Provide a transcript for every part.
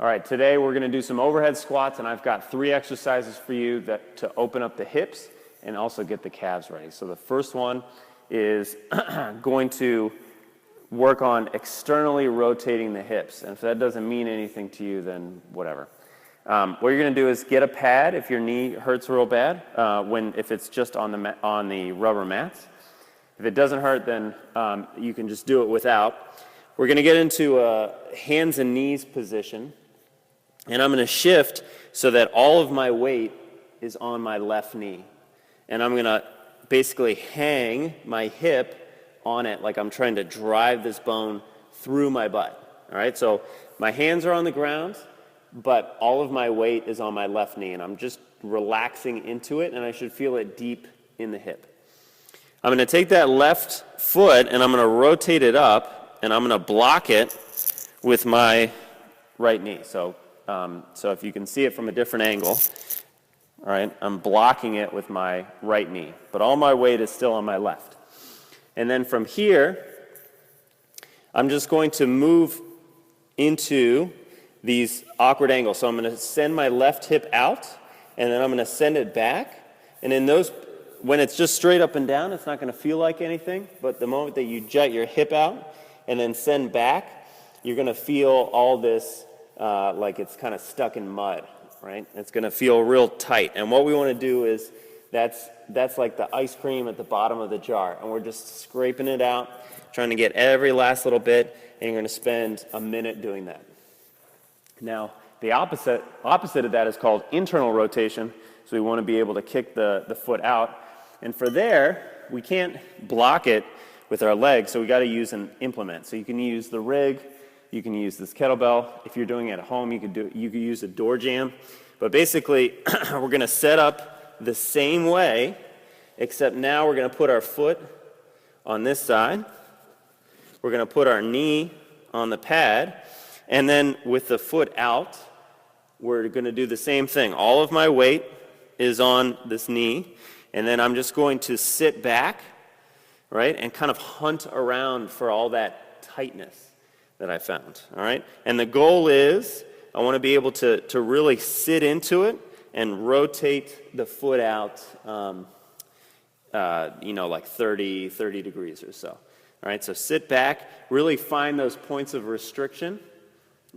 All right, today we're going to do some overhead squats, and I've got 3 exercises for you to open up the hips and also get the calves ready. So the first one is going to work on externally rotating the hips. And if that doesn't mean anything to you, then whatever. What you're going to do is get a pad if your knee hurts real bad, if it's just on the rubber mats. If it doesn't hurt, then you can just do it without. We're going to get into a hands and knees position. And I'm going to shift so that all of my weight is on my left knee. And I'm going to basically hang my hip on it like I'm trying to drive this bone through my butt. All right, so my hands are on the ground, but all of my weight is on my left knee. And I'm just relaxing into it, and I should feel it deep in the hip. I'm going to take that left foot, and I'm going to rotate it up, and I'm going to block it with my right knee. So if you can see it from a different angle, all right, I'm blocking it with my right knee, but all my weight is still on my left. And then from here, I'm just going to move into these awkward angles. So I'm going to send my left hip out, and then I'm going to send it back. And in those, when it's just straight up and down, it's not going to feel like anything, but the moment that you jut your hip out and then send back, you're going to feel all this like it's kind of stuck in mud, right? It's going to feel real tight. And what we want to do is, that's like the ice cream at the bottom of the jar. And we're just scraping it out, trying to get every last little bit, and you're going to spend a minute doing that. Now, the opposite of that is called internal rotation. So we want to be able to kick the foot out. And for there, we can't block it with our legs, so we got to use an implement. So you can use the rig. You can use this kettlebell. If you're doing it at home, you could use a door jamb. But basically, we're going to set up the same way, except now we're going to put our foot on this side. We're going to put our knee on the pad. And then with the foot out, we're going to do the same thing. All of my weight is on this knee. And then I'm just going to sit back, right, and kind of hunt around for all that tightness that I found, all right? And the goal is I want to be able to really sit into it and rotate the foot out, like 30 degrees or so. All right, so sit back, really find those points of restriction,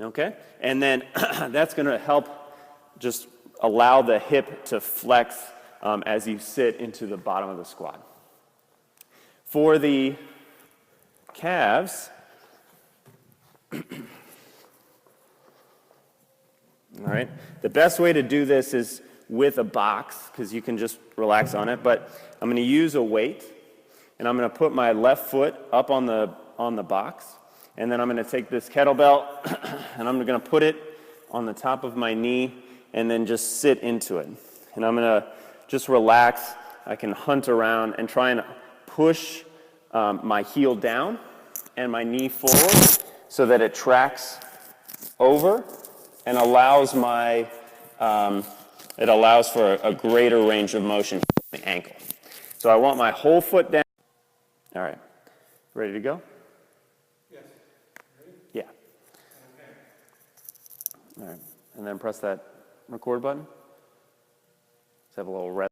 okay? And then that's going to help just allow the hip to flex as you sit into the bottom of the squat. For the calves, all right, the best way to do this is with a box, because you can just relax on it, but I'm going to use a weight, and I'm going to put my left foot up on the box, and then I'm going to take this kettlebell, and I'm going to put it on the top of my knee, and then just sit into it. And I'm going to just relax. I can hunt around and try and push my heel down and my knee forward, so that it tracks over and allows it allows for a greater range of motion from the ankle. So I want my whole foot down. All right, ready to go? Yes. Ready? Yeah. Okay. All right, and then press that record button. Let's have a little red.